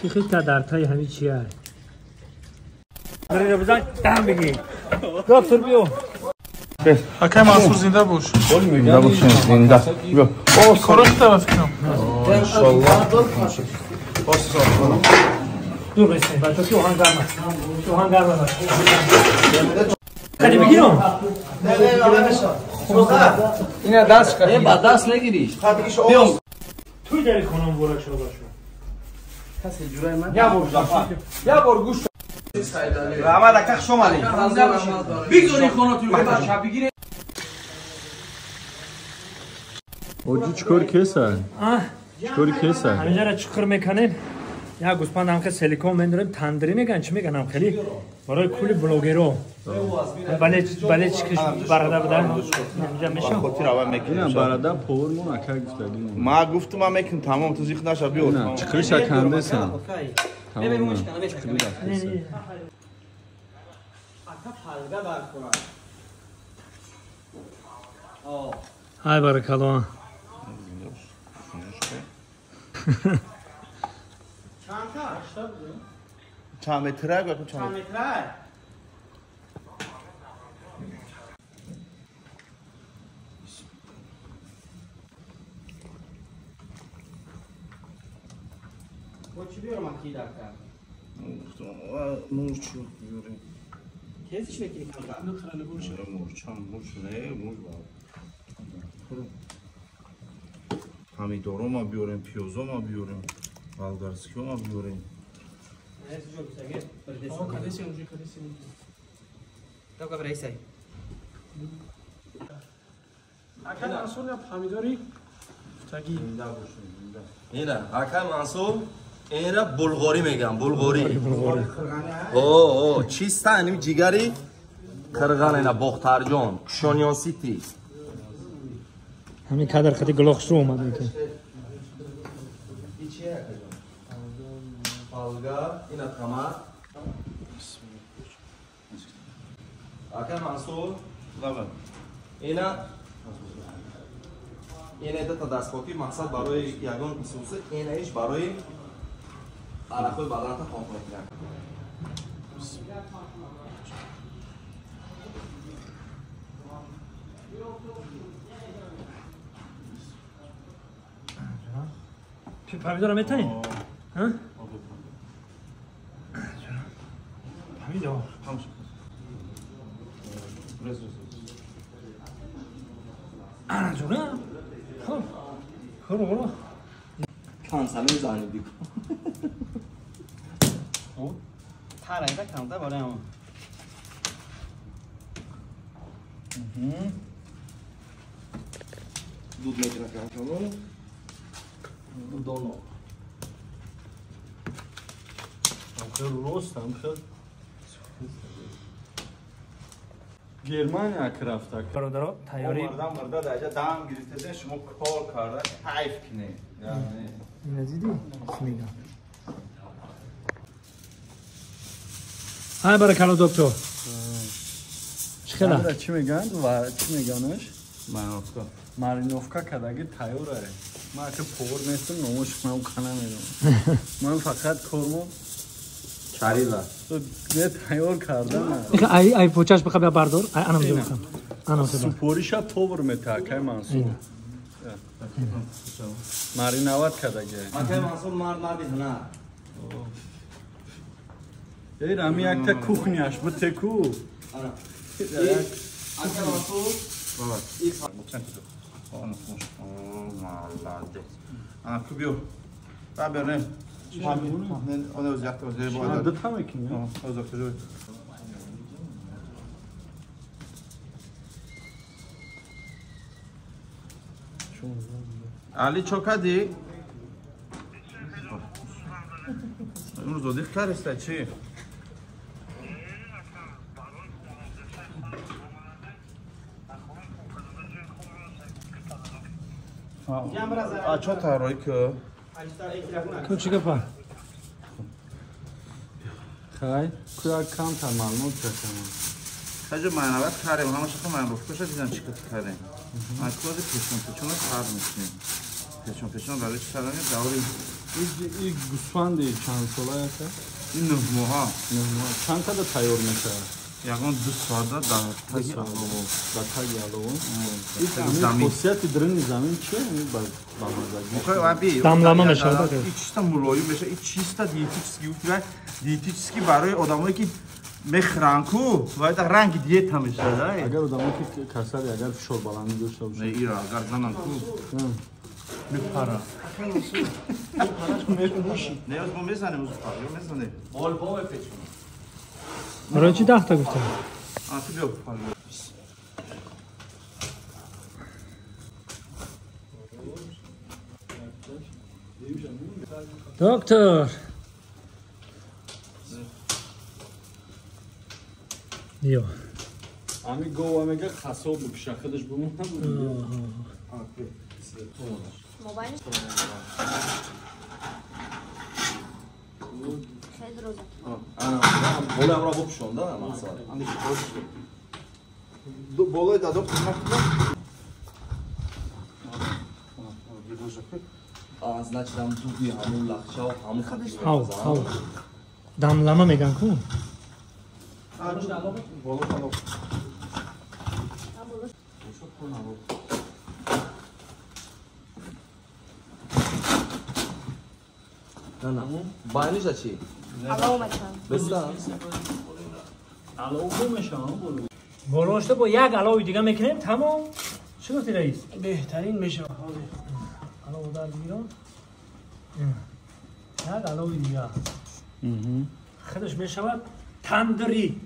که خیلی تدرتای همین چیه برای بزن دهم بگی دکتر بیو حکم منصور زنده باش زنده باشین زنده کارش طرف کنم انشالله دور بسیم بچه تو هنگرمه تو هنگرمه خیلی بگیرم اینه دست کنی با دست نگیریش بیام توی داری خانم برا شو باشو کسی جورای من یا بار گوش رحمت اکخ شمالی بگذاری خانه توی بچه بگیری اوجی چکار کسه؟ چکاری کسه؟ همینجا را چکر میکنیم یا گوسپند هم که سیلیکون مینداریم تندری میگن چی میگن هم خیلی برای کلی بلوگرو بله چی کش برده بدن اینجا میشه خودتی رو اول میکنیم اینه برده پور مون اکه گفتگیم ما گفتم ما میکنم تمام تو زیخ نشه بیاد نه چکاری شکنده سن تمام های بارکالله چند متره بکن چند متره چی بیارم اکی دکتر؟ مور چو بیاریم کیسیش بکنی کنم؟ مور چند مور شونه مور باید همیدارو ما بیاریم پیوزا ما بیاریم بلگرسکی ما بیاریم تو که رئیسی حکم منصور یا پامیداری تگی اینه حکم منصور اینه بلغاری میگم بلغاری اوه چیسته اینمی جیگری قرغان اینه بختر جان کشانیان سیتی همین کدر خیلی گلوخ رو اومده که بالگا اینه کمر حکم منصور اینه دو تا دستپاکی مقصد برای یگان خصوصی اینه ایش برای عرقای بدن تا کامپلیت کردن پامیدارو میتونی؟ ها؟ پامیدار جونه؟ خب برو کانسل میزنی دیگه ترایی تا کمتر برای همون دود میکنه کنم دونو روست هم خیلی گرمانیا کرافتا برادرها تیاری مردم در اینجا دم گرفته شما کار کرده حیف کنه نزیدی؟ میگم های بارکالله دکتر چخلا؟ چی میگن و چی میگنش؟ مانوفکا مارینوفکا کداگی تایوره ما که پور نیستم نموش کنم کنم میرم من فقط کارمو چاریلا تو نه تایور کردم ای پوچاش بخواه بردار ای انم جو بخوام انم سبا سپوریشا پور میتاکه منصور مارینوات کداگی حکم منصور مرد هنر ای رامی یک تا کوخنیاش به تکو حکم منصور بیو تا بریم اون از یخت از جای باید دو تا میکنی از افتاد علی چوکادی اون زودی کار است چی آچو تاروی که تو چی گفت؟ خای کجا کام تمام میکنم خیلی معنویت کاریم همش خب من رفته دیدم چی کاریم از کلاس پیشون کار میکنیم پیشون برای چه سرامی داوری این گوسفند چند ساله است؟ این 9 ماه. چند تا تیار میشه؟ یگان 2 ساعت در تایی در تایی الان. زمین. خاصیت درن زمین چیه؟ Мухай аби. Дамлама мешавад. И чисто мулоим меша, и чисто диетический уфтирай. Диетический барои одамое ки мехран ку, бояд ранги диет ҳам мешавад, да? Агар одамое ки касари агар фишор баландӣ дошта бошад. Не ира, агар занан ку. Мепара. Не, аз мо мезанем уз пар, ё мезанем. Бол бове печун. برای چی 10 تا گفتم؟ Аси биё пар. دکتر بیا Ами гова мега хасоб бикша худаш бумона буд. موبایل خیلی روزه бола амро бопушонда мақсад андиш Болои дадо хизмат кунам. значит ам дуби ҳамун лахчао ҳамун ҳав дамлама меган ку Боло сало. байниша чи алло мачан беста بالاشته با یک علاوه دیگه میکنیم تمام چی گفتی رئیس بهترین میشه علاوه در بیرون یک علاوه دیگه خودش میشود تندری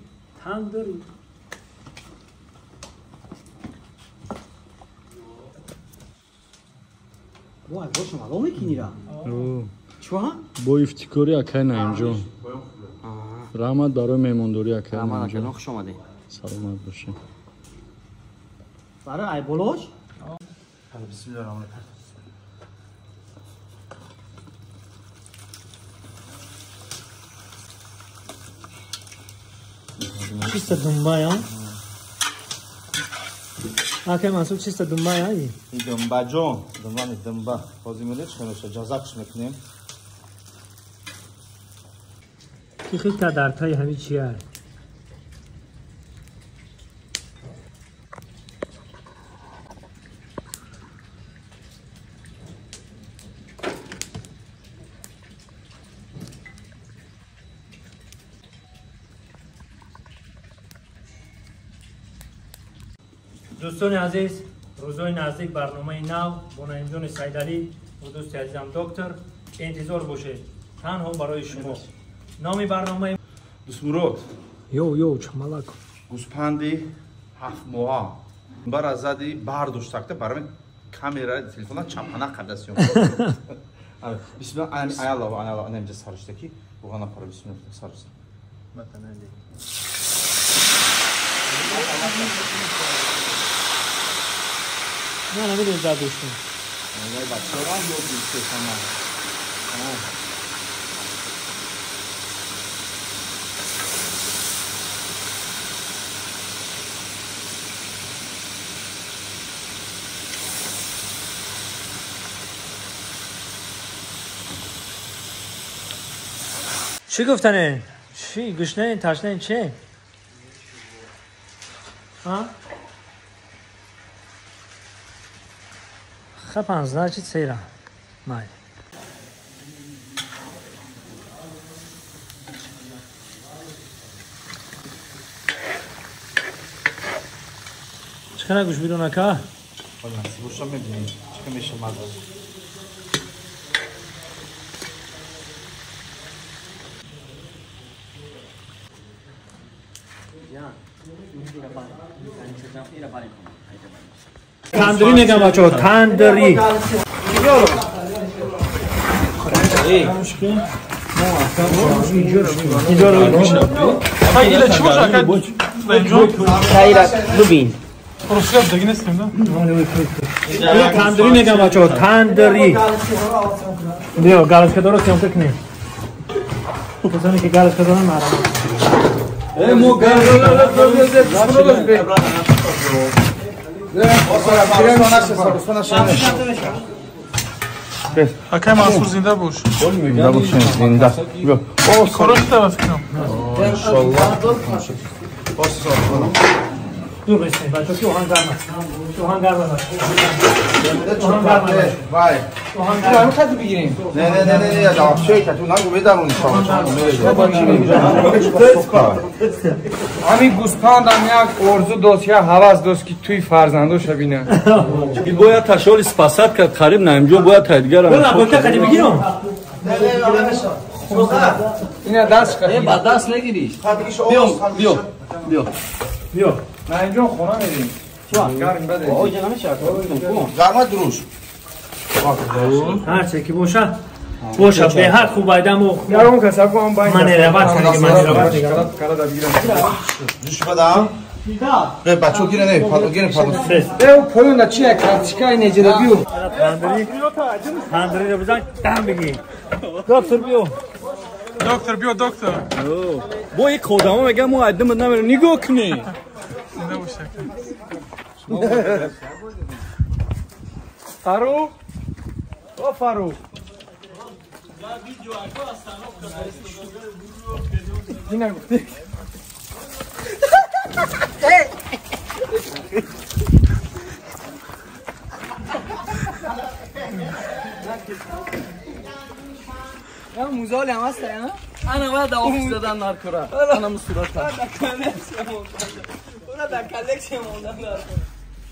وای باشم الان میکنی را چوها бо ифтикори акай наимҷон раҳмат барои меҳмондорӣ акай наимҷон خوش اومدی саломат бошӣ برای ای بلوش Bismillahirrahmanirrahim. چیست دنبا یا آکه منصوب چیست دنبا یا ای Dumba jon, dumba ne dumba. Hozir mele chiqamish, jazaksh mekinim. کی خیلی تا در تای همین چیه دوستان عزیز روزهای نزدیک برنامه نو با نایمجان سیدعلی و دوست عزیزم دکتر انتظار باشه تنها برای شما نام برنامه Dusmurod. یو چمالک Guspandi 7 moha. Bara zadi bardoshtaqda barame kamera telefondan chapana qadasyon. Abi bismillah ayallah nemja sarishtaki bug'ana para bismillah sarishta. Matanali. نه نمیدونم زد دوستون Vay bachchalar yo'q deydi sana. چی گفتنه؟ چی؟ گشنه؟ تشنه؟ چه؟ ها؟ خب پانزده چی سیره؟ مای چقدر گوش بیرون اکا؟ Hola, boşa medim. Çıkamışım azaz. تندری میگم بچه تندری اینجا رو میشه Hayır, çi boş akad. خیرت لوبین Rusya degin istim da. تندری میگم بچه تندری بیا گلش که درست هم فکر نیم کسانی که گلش که دارن Акай Мансур зинда бош. زنده باشین زنده بیا Корош тавас кунам. دور بشین بچه که اوهان گرم است اوهان گرم است وای همین خط بگیریم. نه نه نه نه جواب شوی که تو نگو بدمون همین گوسپاند هم یک ارزو دوست یا حواس دوست که توی فرزندوش بینه. این باید تشال اسپاسات کرد قریب نمیجون باید تایدگر برو بکه قدی بگیرم اینه دست کنیم. با دست نگیریش بیا نه اینجا خونه میریم. گرم بده. گرمت دروش هر چه که باشه باشه به هر خوب بایدم و گرم کسب کنم باید. من روات کنم من روات نگم جوش بدم به بچه گیره نه پادو گیره پادو او پایون چیه کارتیکای نجده بیو. تندری رو بزن دم بگی دکتر بیو Доктор, биё, доктор. با یک خودمو میگم ما عدم نمیرم نگاه کنی Зинда бош ака. فاروق او فاروق اینه گفتی Ya muzali هم هست ya انا باید آفیس دادن نارکورا انا مصورت اونا در کلکشن موندن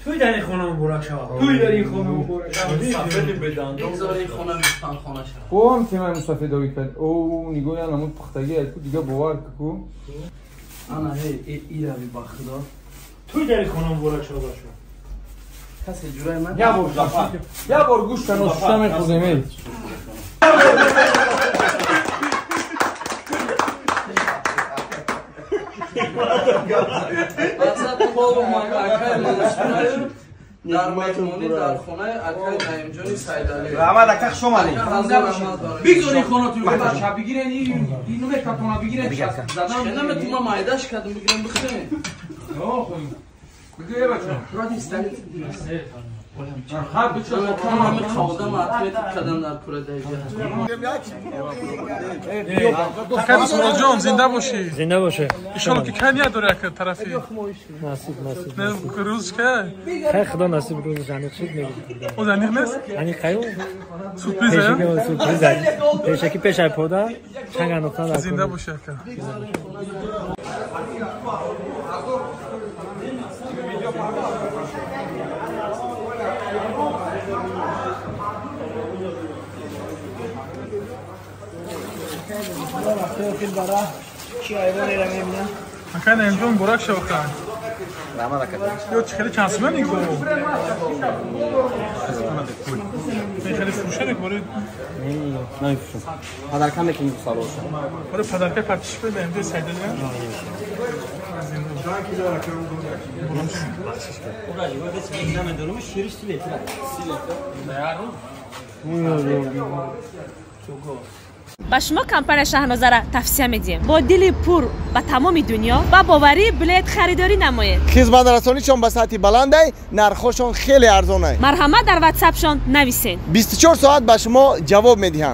توی در این خونه برا شما توی در این خونه برا سفید بدن بگذار این خونه میستان خونه شد او هم تیمای مصطفی داوید کرد او نگاه یا نمون پختگی هست دیگه باور کو انا هی ای روی با خدا توی در این خونه برا شما باشه کسی جورای من یا بار گوش کنو شما خوزیمه در مهمانی در خونه اکای نعیمجانی سیدعلی رحمت اکخ شمالی بگذاری خونه توی بچه بگیرن اینو بکتونا بگیرن زدن نمیتونم مایدش کردم بگیرم بخیرن بگیره بچه رادی استنید همه خوادم اتویت کردن در کره دیگه Акай Мусуроҷон, зинда бошӣ. زنده باشه Иншалло ки кай ният дорӣ ака тарафи. نصیب نصیب Не рӯз ка? خیلی خدا نصیب روز جانب شد میگه Оз аниқ нест? یعنی خیلی Сурприз я? پیشکی سورپرایز است پیشکی پیشای پودا چنگ نقطه دار Зинда бошӣ ака. Акай Наимҷон бурак шавка. Ё чӣ хеле чансмани го. Не хеле фурӯшаник бори. پدرکم میکنیم سالوش Бори падаркай партиш бе наимҷои сайдали. با شما کمپانی شاهنامه را توصیه می‌دیم با دلی پر و تمام دنیا با باوری بلیط خریداری نمایید. خدمت رسانیشون به سطح بلند است، نرخشون خیلی ارزانه. مرحمت در واتساپشون نویسین. 24 ساعت به شما جواب میدهند.